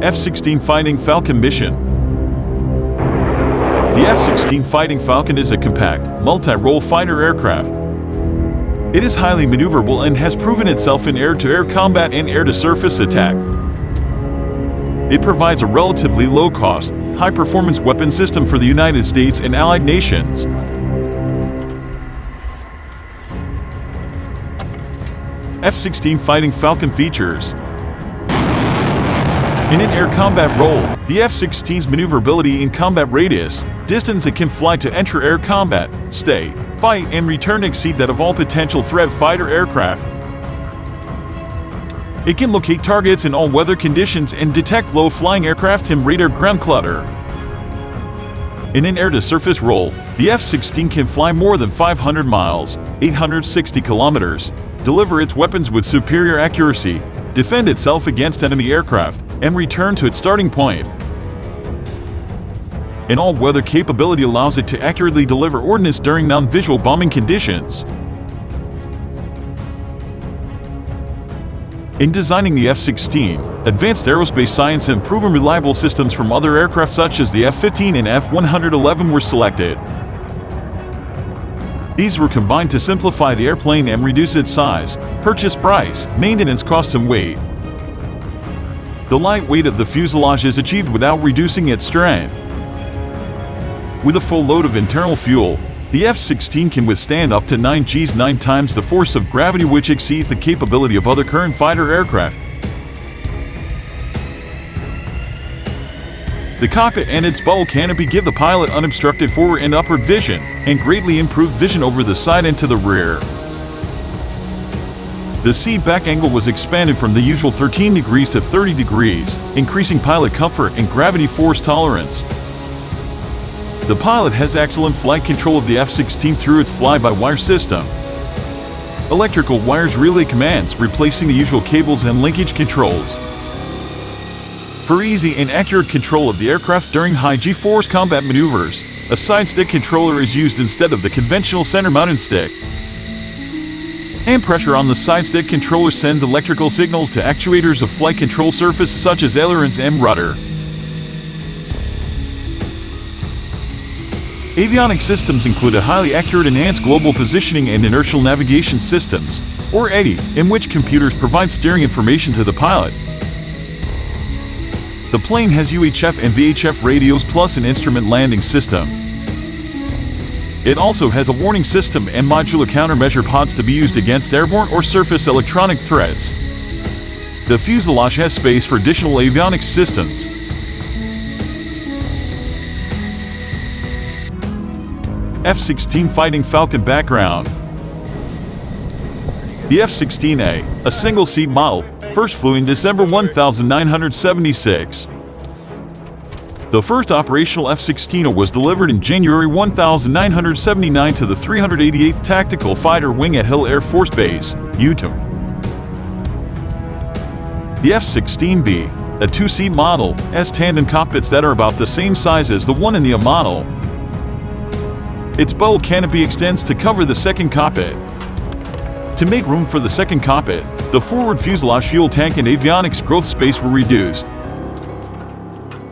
F-16 Fighting Falcon mission. The F-16 Fighting Falcon is a compact, multi-role fighter aircraft. It is highly maneuverable and has proven itself in air-to-air combat and air-to-surface attack. It provides a relatively low-cost, high-performance weapon system for the United States and allied nations. F-16 Fighting Falcon features: in an air combat role, the F-16's maneuverability in combat radius, distance it can fly to enter air combat, stay, fight, and return exceed that of all potential threat fighter aircraft. It can locate targets in all weather conditions and detect low-flying aircraft and radar ground clutter. In an air-to-surface role, the F-16 can fly more than 500 miles, 860 kilometers, deliver its weapons with superior accuracy, defend itself against enemy aircraft, and return to its starting point. An all-weather capability allows it to accurately deliver ordnance during non-visual bombing conditions. In designing the F-16, advanced aerospace science and proven reliable systems from other aircraft such as the F-15 and F-111 were selected. These were combined to simplify the airplane and reduce its size, purchase price, maintenance costs, and weight. The light weight of the fuselage is achieved without reducing its strength. With a full load of internal fuel, the F-16 can withstand up to 9 Gs, 9 times the force of gravity, which exceeds the capability of other current fighter aircraft. The cockpit and its bubble canopy give the pilot unobstructed forward and upward vision, and greatly improved vision over the side and to the rear. The seat back angle was expanded from the usual 13 degrees to 30 degrees, increasing pilot comfort and gravity force tolerance. The pilot has excellent flight control of the F-16 through its fly-by-wire system. Electrical wires relay commands, replacing the usual cables and linkage controls. For easy and accurate control of the aircraft during high G-force combat maneuvers, a side stick controller is used instead of the conventional center-mounted stick. Hand pressure on the side stick controller sends electrical signals to actuators of flight control surfaces such as ailerons and rudder. Avionics systems include a highly accurate enhanced global positioning and inertial navigation systems, or AIDI, in which computers provide steering information to the pilot. The plane has UHF and VHF radios plus an instrument landing system. It also has a warning system and modular countermeasure pods to be used against airborne or surface electronic threats. The fuselage has space for additional avionics systems. F-16 Fighting Falcon background. The F-16A, a single-seat model, first flew in December 1976. The first operational F-16A was delivered in January 1979 to the 388th Tactical Fighter Wing at Hill Air Force Base, Utah. The F-16B, a two-seat model, has tandem cockpits that are about the same size as the one in the A model. Its bubble canopy extends to cover the second cockpit. To make room for the second cockpit, the forward fuselage fuel tank and avionics growth space were reduced.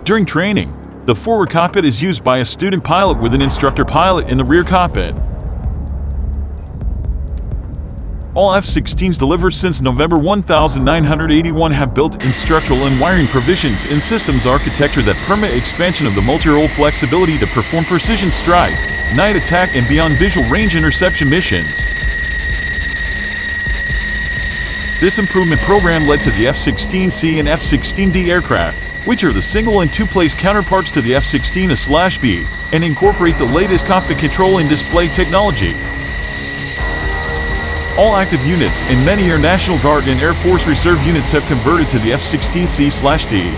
During training, the forward cockpit is used by a student pilot with an instructor pilot in the rear cockpit. All F-16s delivered since November 1981 have built-in structural and wiring provisions in systems architecture that permit expansion of the multirole flexibility to perform precision strike, night attack, and beyond visual range interception missions. This improvement program led to the F-16C and F-16D aircraft, which are the single and two-place counterparts to the F-16A/B, and incorporate the latest cockpit control and display technology. All active units and many Air National Guard and Air Force Reserve units have converted to the F-16C/D.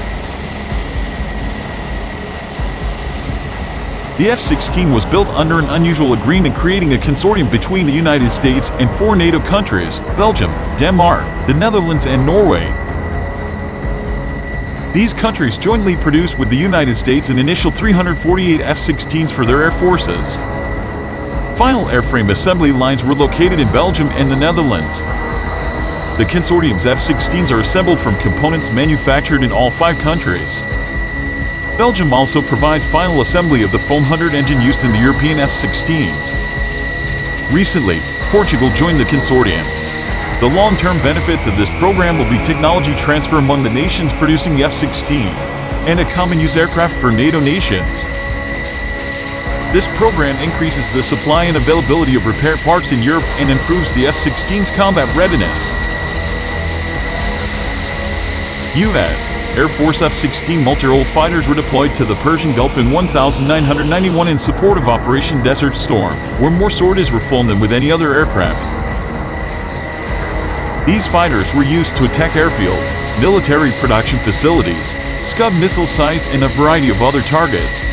The F-16 was built under an unusual agreement creating a consortium between the United States and 4 NATO countries, Belgium, Denmark, the Netherlands, and Norway. These countries jointly produced with the United States an initial 348 F-16s for their air forces. Final airframe assembly lines were located in Belgium and the Netherlands. The consortium's F-16s are assembled from components manufactured in all 5 countries. Belgium also provides final assembly of the foam 100 engine used in the European F-16s. Recently, Portugal joined the consortium. The long-term benefits of this program will be technology transfer among the nations producing the F-16 and a common use aircraft for NATO nations. This program increases the supply and availability of repair parts in Europe and improves the F-16's combat readiness. U.S. Air Force F-16 multirole fighters were deployed to the Persian Gulf in 1991 in support of Operation Desert Storm, where more sorties were flown than with any other aircraft. These fighters were used to attack airfields, military production facilities, Scud missile sites, and a variety of other targets.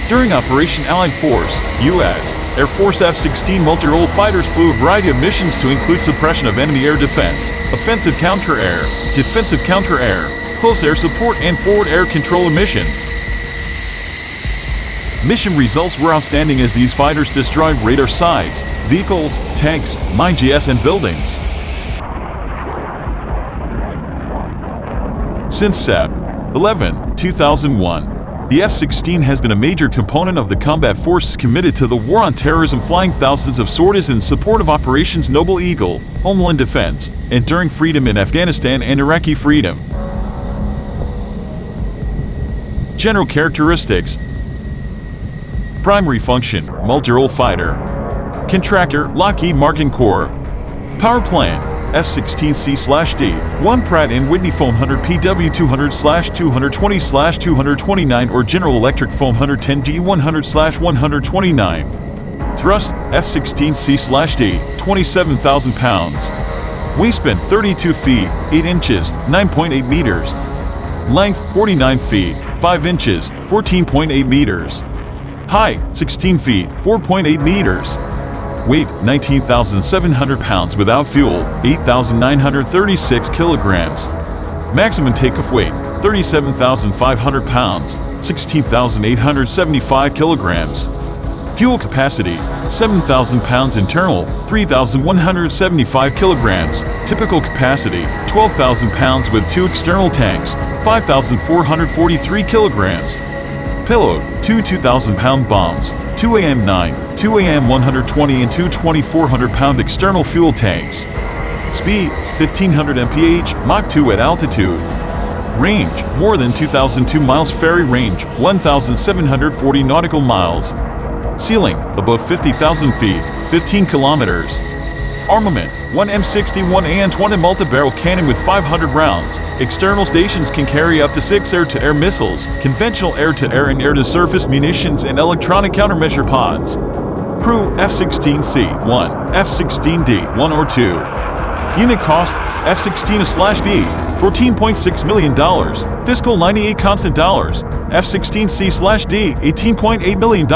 During Operation Allied Force, U.S. Air Force F-16 multirole fighters flew a variety of missions to include suppression of enemy air defense, offensive counter-air, defensive counter-air, close air support, and forward air control missions. Mission results were outstanding as these fighters destroyed radar sites, vehicles, tanks, mine-GS, and buildings. Since Sep. 11, 2001, the F-16 has been a major component of the combat forces committed to the war on terrorism, flying thousands of sorties in support of Operations Noble Eagle, Homeland Defense, Enduring Freedom in Afghanistan and Iraqi freedom. General characteristics: primary function, multirole fighter. Contractor, Lockheed Martin Corp. Power plant, F-16C/D, 1 Pratt and Whitney Foam 100 PW200/220/229 or General Electric Foam 110D 100/129. Thrust, F-16C/D, 27,000 pounds. Wingspan 32 feet, 8 inches, 9.8 meters. Length 49 feet, 5 inches, 14.8 meters. Height 16 feet, 4.8 meters. Weight 19,700 pounds without fuel, 8,936 kilograms. Maximum takeoff weight 37,500 pounds, 16,875 kilograms. Fuel capacity 7,000 pounds internal, 3,175 kilograms. Typical capacity 12,000 pounds with 2 external tanks, 5,443 kilograms. Payload 2 2,000-pound bombs, 2 AM-9, 2 AM-120 and 2 2,400-pound external fuel tanks. Speed 1,500 mph, Mach 2 at altitude. Range more than 2,002 miles. Ferry range 1,740 nautical miles. Ceiling above 50,000 feet, 15 kilometers. Armament 1 M61 AN-20 multi-barrel cannon with 500 rounds. External stations can carry up to 6 air-to-air missiles, conventional air-to-air and air-to-surface munitions, and electronic countermeasure pods. Crew F-16C 1, F-16D 1 or 2. Unit cost F-16A/D $14.6 million, fiscal 98 constant dollars. F-16C/D $18.8 million,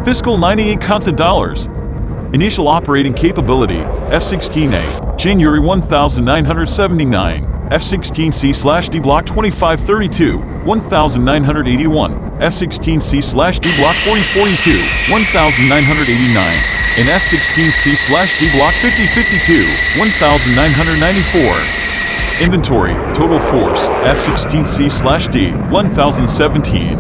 fiscal 98 constant dollars. Initial operating capability, F-16A, January 1979, F-16C/D Block 2532, 1981, F-16C/D Block 4042, 1989, and F-16C/D Block 5052, 1994. Inventory, total force, F-16C/D, 1017.